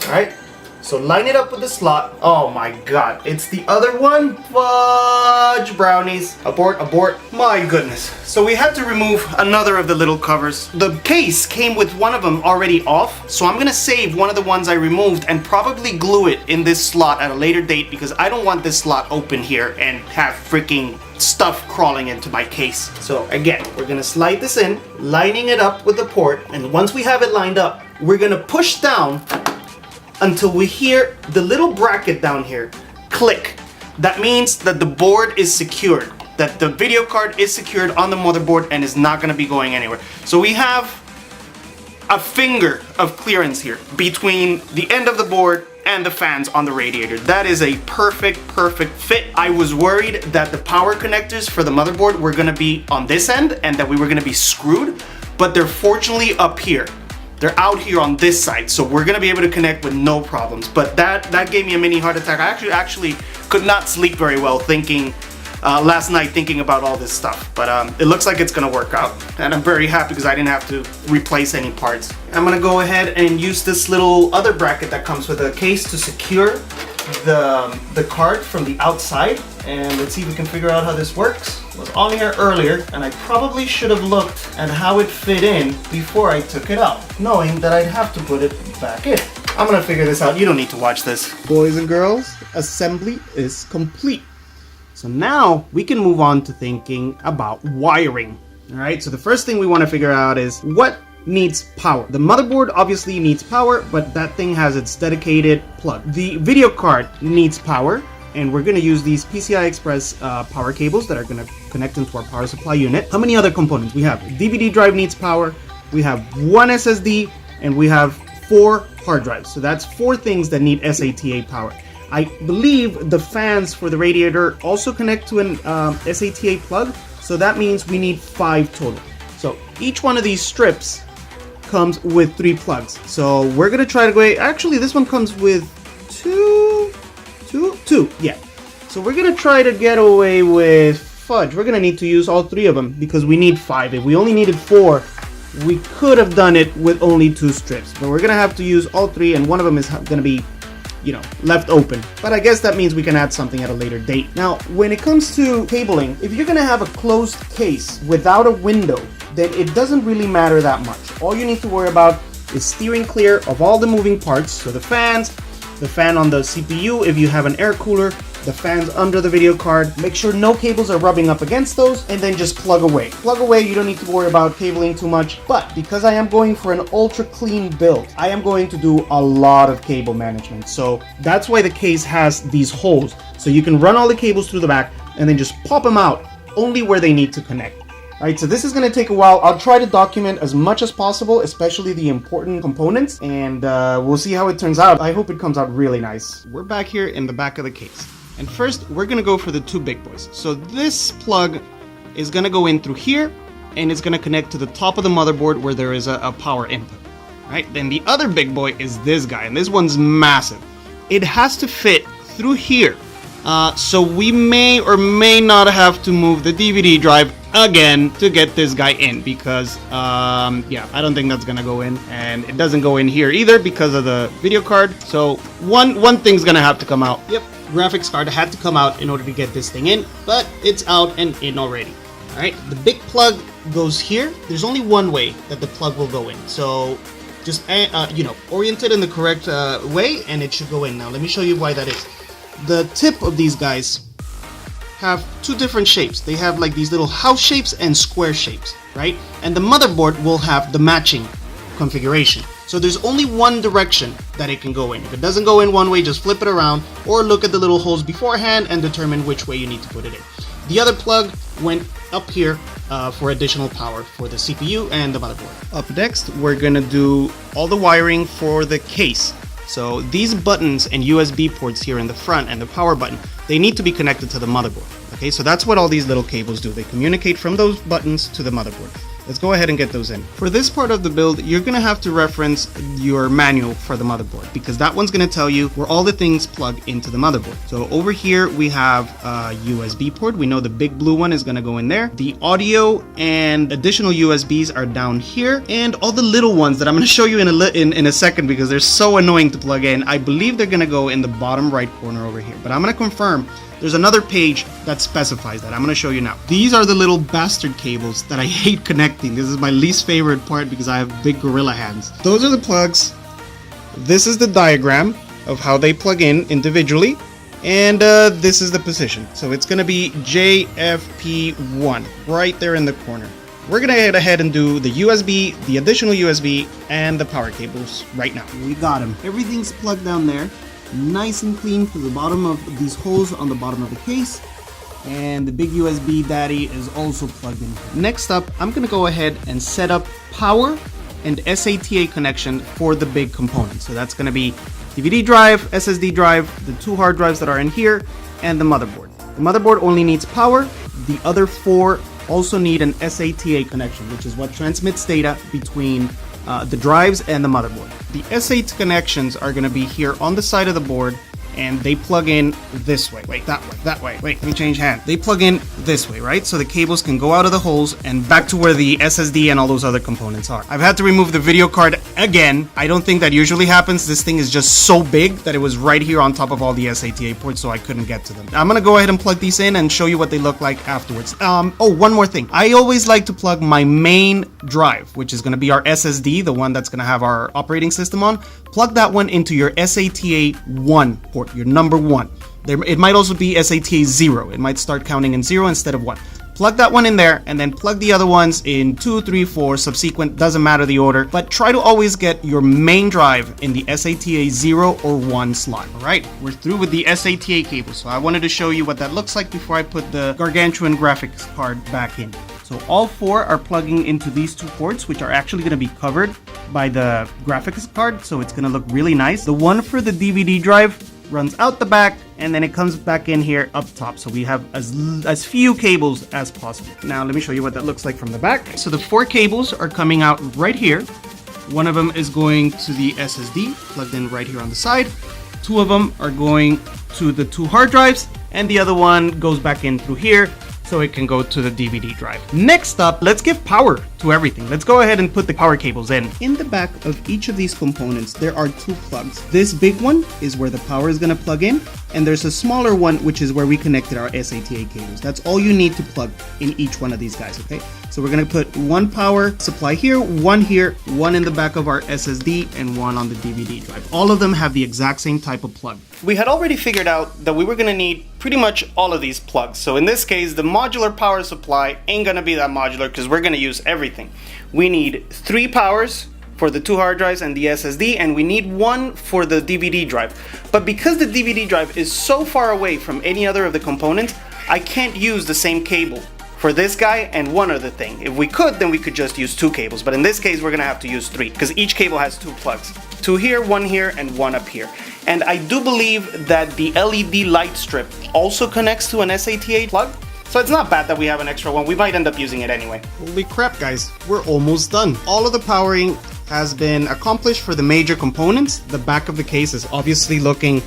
[SPEAKER 3] All right, so line it up with the slot. Oh my God, it's the other one. Fudge brownies. Abort, abort. My goodness. So we had to remove another of the little covers. The case came with one of them already off, so I'm gonna save one of the ones I removed and probably glue it in this slot at a later date because I don't want this slot open here and have freaking stuff crawling into my case. So again, we're gonna slide this in, lining it up with the port, and once we have it lined up, we're gonna push down until we hear the little bracket down here click. That means that the board is secured, that the video card is secured on the motherboard and is not gonna be going anywhere. So we have a finger of clearance here between the end of the board and the fans on the radiator. That is a perfect fit. I was worried that the power connectors for the motherboard were gonna be on this end and that we were gonna be screwed, but they're fortunately up here. They're out here on this side, so we're gonna be able to connect with no problems. But that gave me a mini heart attack. I actually could not sleep very well last night thinking about all this stuff, but it looks like it's gonna work out, and I'm very happy because I didn't have to replace any parts. I'm gonna go ahead and use this little other bracket that comes with the case to secure the card from the outside, and let's see if we can figure out how this works. It was on here earlier, and I probably should have looked at how it fit in before I took it out, knowing that I'd have to put it back in. I'm gonna figure this out. You don't need to watch this.
[SPEAKER 2] Boys and girls, assembly is complete. So now we can move on to thinking about wiring. All right, so the first thing we want to figure out is what needs power. The motherboard obviously needs power, but that thing has its dedicated plug. The video card needs power, and we're going to use these PCI Express power cables that are going to connect into our power supply unit. How many other components? We have DVD drive needs power, we have one SSD, and we have 4 hard drives. So that's 4 things that need SATA power. I believe the fans for the radiator also connect to an SATA plug, so that means we need 5 total. So each one of these strips comes with 3 plugs. So we're gonna try to go. Actually, this one comes with two. Yeah. So we're gonna try to get away with fudge. We're gonna need to use all 3 of them because we need 5. If we only needed 4, we could have done it with only 2 strips. But we're gonna have to use all 3, and one of them is gonna be, left open. But I guess that means we can add something at a later date. Now, when it comes to cabling, if you're gonna have a closed case without a window, then it doesn't really matter that much. All you need to worry about is steering clear of all the moving parts. So the fans, the fan on the CPU, if you have an air cooler, the fans under the video card. Make sure no cables are rubbing up against those, and then just plug away. Plug away, you don't need to worry about cabling too much, but because I am going for an ultra clean build, I am going to do a lot of cable management. So that's why the case has these holes. So you can run all the cables through the back and then just pop them out only where they need to connect. Alright, so this is going to take a while. I'll try to document as much as possible, especially the important components, and we'll see how it turns out. I hope it comes out really nice. We're back here in the back of the case. And first, we're going to go for the 2 big boys. So this plug is going to go in through here, and it's going to connect to the top of the motherboard where there is a power input. Right? Then the other big boy is this guy, and this one's massive. It has to fit through here. So we may or may not have to move the DVD drive again to get this guy in, because yeah, I don't think that's gonna go in, and it doesn't go in here either because of the video card. So one thing's gonna have to come out. Yep, graphics card had to come out in order to get this thing in, but it's out and in already. All right, the big plug goes here. There's only one way that the plug will go in, so just orient it in the correct way, and it should go in. Now let me show you why that is. The tip of these guys have 2 different shapes. They have like these little house shapes and square shapes, right? And the motherboard will have the matching configuration. So there's only one direction that it can go in. If it doesn't go in one way, just flip it around or look at the little holes beforehand and determine which way you need to put it in. The other plug went up here for additional power for the CPU and the motherboard. Up next, we're gonna do all the wiring for the case. So these buttons and USB ports here in the front and the power button, they need to be connected to the motherboard. Okay, so that's what all these little cables do. They communicate from those buttons to the motherboard. Let's go ahead and get those in. For this part of the build, you're gonna have to reference your manual for the motherboard because that one's gonna tell you where all the things plug into the motherboard. So over here we have a USB port. We know the big blue one is gonna go in there. The audio and additional USBs are down here, and all the little ones that I'm gonna show you in a second because they're so annoying to plug in. I believe they're gonna go in the bottom right corner over here, but I'm gonna confirm. There's another page that specifies that. I'm going to show you now. These are the little bastard cables that I hate connecting. This is my least favorite part because I have big gorilla hands. Those are the plugs. This is the diagram of how they plug in individually. And this is the position. So it's going to be JFP1 right there in the corner. We're going to head ahead and do the USB, the additional USB, and the power cables right now. We got them. Everything's plugged down there. Nice and clean to the bottom of these holes on the bottom of the case, and the big USB daddy is also plugged in. Next up, I'm gonna go ahead and set up power and SATA connection for the big components. So that's gonna be DVD drive, SSD drive, the 2 hard drives that are in here, and the motherboard. The motherboard only needs power. The other 4 also need an SATA connection, which is what transmits data between the drives and the motherboard. The SATA connections are going to be here on the side of the board, and they plug in this way. Wait, that way, that way. Wait, let me change hand. They plug in this way, right? So the cables can go out of the holes and back to where the SSD and all those other components are. I've had to remove the video card again. I don't think that usually happens. This thing is just so big that it was right here on top of all the SATA ports, so I couldn't get to them. I'm gonna go ahead and plug these in and show you what they look like afterwards. Oh, one more thing. I always like to plug my main drive, which is gonna be our SSD, the one that's gonna have our operating system on. Plug that one into your SATA 1 port, your number 1. It might also be SATA 0. It might start counting in 0 instead of 1. Plug that one in there, and then plug the other ones in 2, 3, 4, subsequent, doesn't matter the order, but try to always get your main drive in the SATA 0 or 1 slot. Alright, we're through with the SATA cable, so I wanted to show you what that looks like before I put the gargantuan graphics card back in. So all 4 are plugging into these 2 ports, which are actually going to be covered by the graphics card, so it's going to look really nice. The one for the DVD drive runs out the back, and then it comes back in here up top, so we have as few cables as possible. Now let me show you what that looks like from the back. So the 4 cables are coming out right here. One of them is going to the SSD, plugged in right here on the side. 2 of them are going to the 2 hard drives, and the other one goes back in through here, so it can go to the DVD drive. Next up, let's give power to everything. Let's go ahead and put the power cables in. In the back of each of these components, there are 2 plugs. This big one is where the power is gonna plug in, and there's a smaller one, which is where we connected our SATA cables. That's all you need to plug in each one of these guys, okay? So we're gonna put 1 power supply here, 1 here, 1 in the back of our SSD, and 1 on the DVD drive. All of them have the exact same type of plug. We had already figured out that we were gonna need pretty much all of these plugs. So in this case, the modular power supply ain't gonna be that modular because we're gonna use everything. We need 3 powers for the 2 hard drives and the SSD, and we need 1 for the DVD drive. But because the DVD drive is so far away from any other of the components, I can't use the same cable for this guy and 1 other thing. If we could, then we could just use 2 cables, but in this case we're gonna have to use 3 because each cable has 2 plugs. 2 here, 1 here, and 1 up here. And I do believe that the LED light strip also connects to an SATA plug, so it's not bad that we have an extra one. We might end up using it anyway. Holy crap, guys, we're almost done. All of the powering has been accomplished for the major components. The back of the case is obviously looking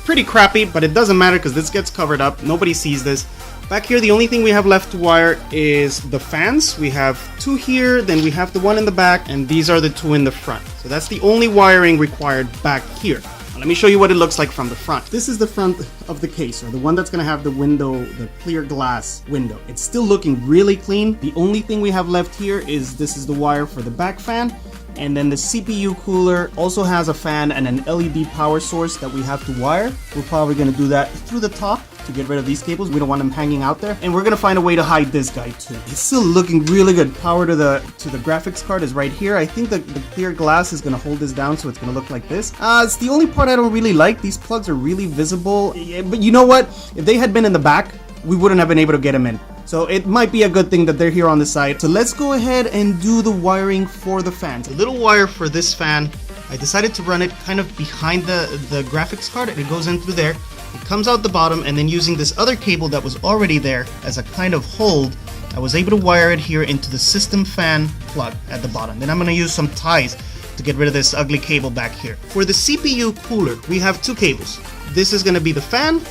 [SPEAKER 2] pretty crappy, but it doesn't matter because this gets covered up. Nobody sees this. Back here, the only thing we have left to wire is the fans. We have 2 here, then we have the 1 in the back, and these are the 2 in the front. So that's the only wiring required back here. Now, let me show you what it looks like from the front. This is the front of the case, or the one that's gonna have the window, the clear glass window. It's still looking really clean. The only thing we have left here is this is the wire for the back fan. And then the CPU cooler also has a fan and an LED power source that we have to wire. We're probably going to do that through the top to get rid of these cables. We don't want them hanging out there. And we're going to find a way to hide this guy too. It's still looking really good. Power to the graphics card is right here. I think the clear glass is going to hold this down, so it's going to look like this. It's the only part I don't really like. These plugs are really visible. But you know what? If they had been in the back, we wouldn't have been able to get them in. So it might be a good thing that they're here on the side. So let's go ahead and do the wiring for the fans. The little wire for this fan, I decided to run it kind of behind the graphics card, and it goes in through there. It comes out the bottom, and then using this other cable that was already there as a kind of hold, I was able to wire it here into the system fan plug at the bottom. Then I'm going to use some ties to get rid of this ugly cable back here. For the CPU cooler, we have two cables. This is going to be the fan,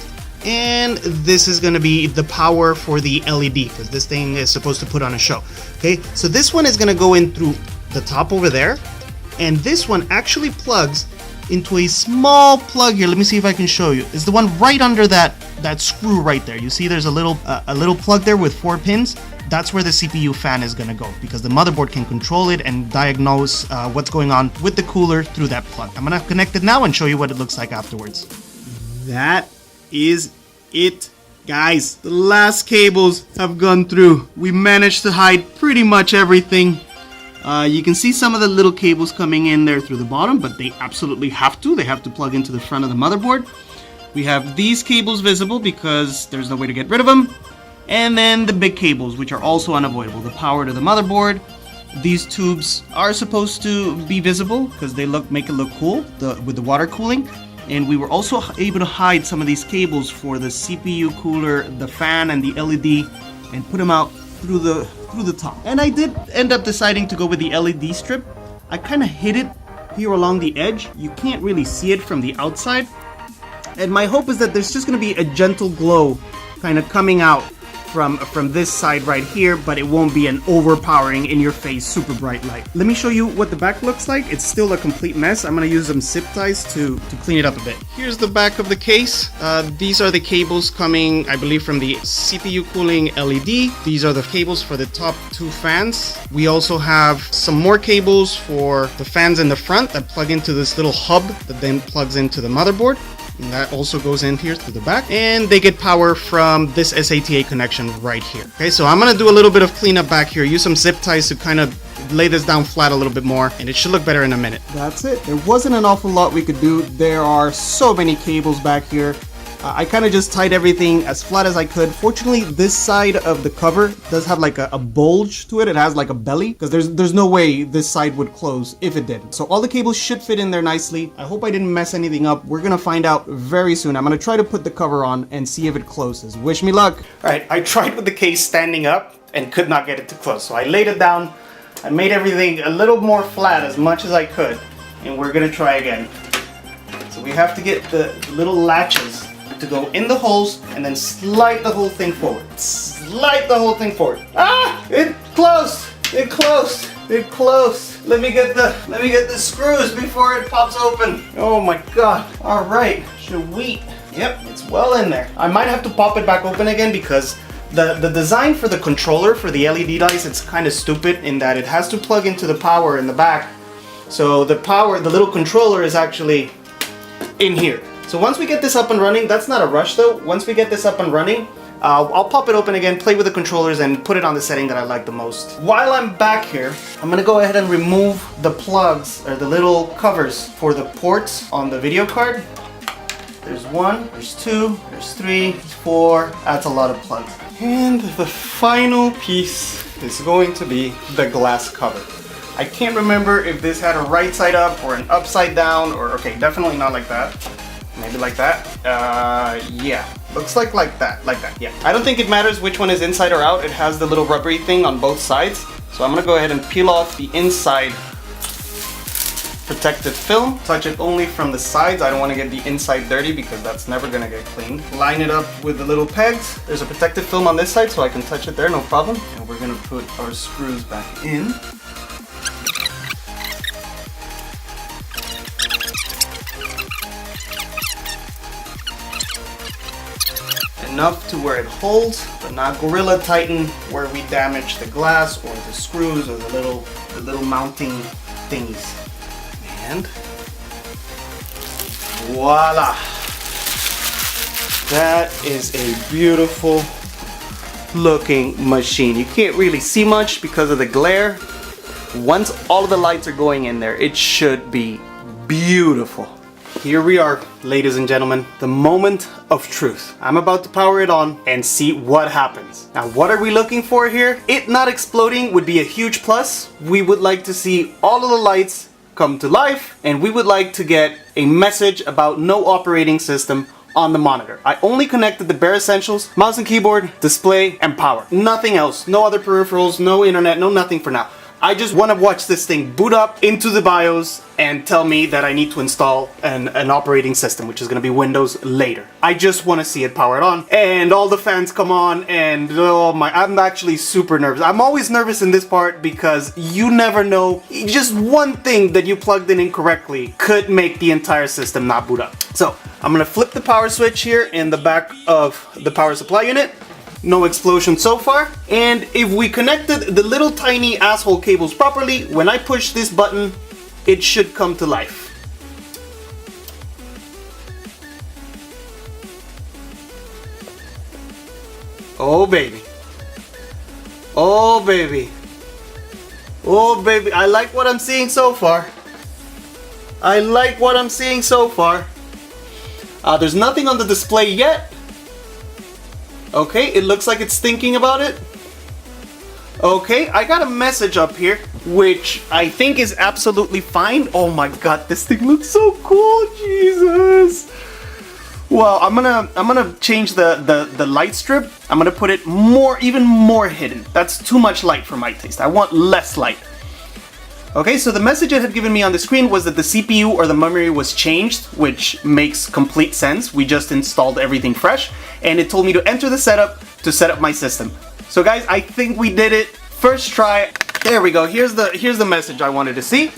[SPEAKER 2] and this is going to be the power for the LED, because this thing is supposed to put on a show. Okay, so this one is going to go in through the top over there, and this one actually plugs into a small plug here. Let me see if I can show you. It's the one right under that screw right there. You see there's a little plug there with 4 pins. That's where the CPU fan is going to go, because the motherboard can control it and diagnose what's going on with the cooler through that plug. I'm going to connect it now and show you what it looks like afterwards. That is it, guys. The last cables have gone through. We managed to hide pretty much everything. You can see some of the little cables coming in there through the bottom, but they absolutely have to. They have to plug into the front of the motherboard. We have these cables visible because there's no way to get rid of them. And then the big cables, which are also unavoidable. The power to the motherboard. These tubes are supposed to be visible because they make it look cool with the water cooling. And we were also able to hide some of these cables for the CPU cooler, the fan, and the LED, and put them out through the top. And I did end up deciding to go with the LED strip. I kind of hid it here along the edge. You can't really see it from the outside. And my hope is that there's just going to be a gentle glow kind of coming out from this side right here, but it won't be an overpowering in your face super bright light. Let me show you what the back looks like. It's still a complete mess. I'm going to use some zip ties to clean it up a bit. Here's the back of the case. These are the cables coming, I believe, from the CPU cooling LED. These are the cables for the top 2 fans. We also have some more cables for the fans in the front that plug into this little hub that then plugs into the motherboard. And that also goes in here through the back, and they get power from this SATA connection right here. Okay, so I'm gonna do a little bit of cleanup back here, use some zip ties to kind of lay this down flat a little bit more, and it should look better in a minute. That's it. There wasn't an awful lot we could do. There are so many cables back here. I kind of just tied everything as flat as I could. Fortunately, this side of the cover does have like a bulge to it. It has like a belly, because there's no way this side would close if it did. So all the cables should fit in there nicely. I hope I didn't mess anything up. We're gonna find out very soon. I'm gonna try to put the cover on and see if it closes. Wish me luck.
[SPEAKER 3] All right, I tried with the case standing up and could not get it to close. So I laid it down. I made everything a little more flat as much as I could, and we're gonna try again. So we have to get the little latches to go in the holes and then slide the whole thing forward. Slide the whole thing forward. Ah! It closed! It closed! It closed! Let me get the screws before it pops open. Oh my god. Alright. Sweet. Yep, it's well in there. I might have to pop it back open again because the design for the controller for the LED lights, it's kind of stupid in that it has to plug into the power in the back. So the little controller is actually in here. So once we get this up and running, that's not a rush though. Once we get this up and running, I'll pop it open again, play with the controllers, and put it on the setting that I like the most. While I'm back here, I'm gonna go ahead and remove the plugs, or the little covers for the ports on the video card. There's 1, there's 2, there's 3, there's 4. That's a lot of plugs. And the final piece is going to be the glass cover. I can't remember if this had a right side up or an upside down, or okay, definitely not like that. Maybe like that. Yeah. Looks like that. Yeah. I don't think it matters which one is inside or out. It has the little rubbery thing on both sides. So I'm gonna go ahead and peel off the inside protective film. Touch it only from the sides. I don't want to get the inside dirty because that's never gonna get cleaned. Line it up with the little pegs. There's a protective film on this side so I can touch it there, no problem. And we're gonna put our screws back in. Enough to where it holds, but not Gorilla Tighten where we damage the glass or the screws or the little mounting thingies. And voila! That is a beautiful looking machine. You can't really see much because of the glare. Once all of the lights are going in there, it should be beautiful. Here we are, ladies and gentlemen, the moment of truth. I'm about to power it on and see what happens. Now, what are we looking for here? It not exploding would be a huge plus. We would like to see all of the lights come to life, and we would like to get a message about no operating system on the monitor. I only connected the bare essentials, mouse and keyboard, display, and power. Nothing else. No other peripherals, no internet, no nothing for now. I just want to watch this thing boot up into the BIOS and tell me that I need to install an operating system, which is going to be Windows later. I just want to see it powered on and all the fans come on, and oh my, I'm actually super nervous. I'm always nervous in this part because you never know. Just one thing that you plugged in incorrectly could make the entire system not boot up. So I'm going to flip the power switch here in the back of the power supply unit. No explosion so far. And if we connected the little tiny asshole cables properly, when I push this button, it should come to life. Oh baby. Oh baby. Oh baby. I like what I'm seeing so far. I like what I'm seeing so far. There's nothing on the display yet. Okay, it looks like it's thinking about it. Okay, I got a message up here, which I think is absolutely fine. Oh my god, this thing looks so cool, Jesus. Well, I'm gonna change the light strip. I'm gonna put it even more hidden. That's too much light for my taste. I want less light. Okay, so the message it had given me on the screen was that the CPU or the memory was changed, which makes complete sense. We just installed everything fresh, and it told me to enter the setup to set up my system. So guys, I think we did it. First try. There we go. Here's the message I wanted to see.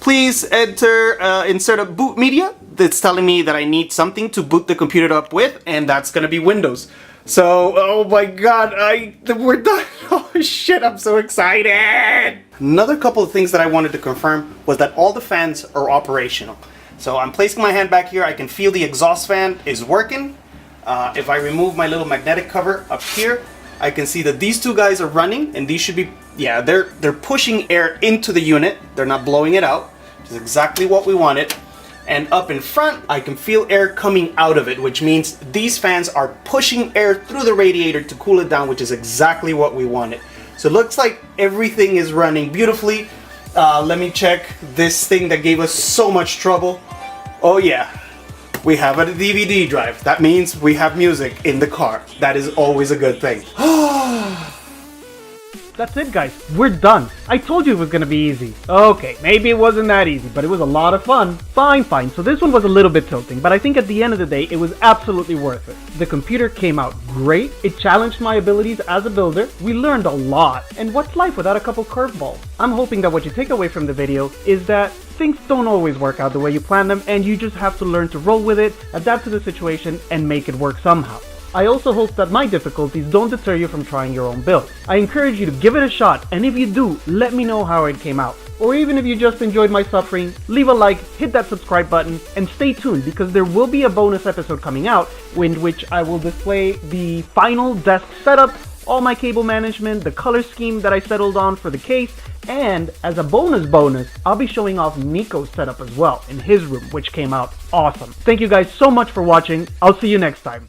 [SPEAKER 3] Please enter, insert a boot media. It's telling me that I need something to boot the computer up with, and that's gonna be Windows. So, oh my god, we're done. Oh shit, I'm so excited. Another couple of things that I wanted to confirm was that all the fans are operational. So I'm placing my hand back here. I can feel the exhaust fan is working. If I remove my little magnetic cover up here, I can see that these two guys are running, and these should be, yeah, they're pushing air into the unit. They're not blowing it out, which is exactly what we wanted. And up in front, I can feel air coming out of it, which means these fans are pushing air through the radiator to cool it down, which is exactly what we wanted. So it looks like everything is running beautifully. Let me check this thing that gave us so much trouble. Oh yeah, we have a DVD drive. That means we have music in the car. That is always a good thing.
[SPEAKER 1] That's it, guys. We're done. I told you it was gonna be easy. Okay, maybe it wasn't that easy, but it was a lot of fun. Fine. So this one was a little bit tilting, but I think at the end of the day, it was absolutely worth it. The computer came out great. It challenged my abilities as a builder. We learned a lot. And what's life without a couple curveballs? I'm hoping that what you take away from the video is that things don't always work out the way you plan them, and you just have to learn to roll with it, adapt to the situation, and make it work somehow. I also hope that my difficulties don't deter you from trying your own build. I encourage you to give it a shot, and if you do, let me know how it came out. Or even if you just enjoyed my suffering, leave a like, hit that subscribe button, and stay tuned because there will be a bonus episode coming out in which I will display the final desk setup, all my cable management, the color scheme that I settled on for the case, and as a bonus, I'll be showing off Nico's setup as well in his room, which came out awesome. Thank you guys so much for watching. I'll see you next time.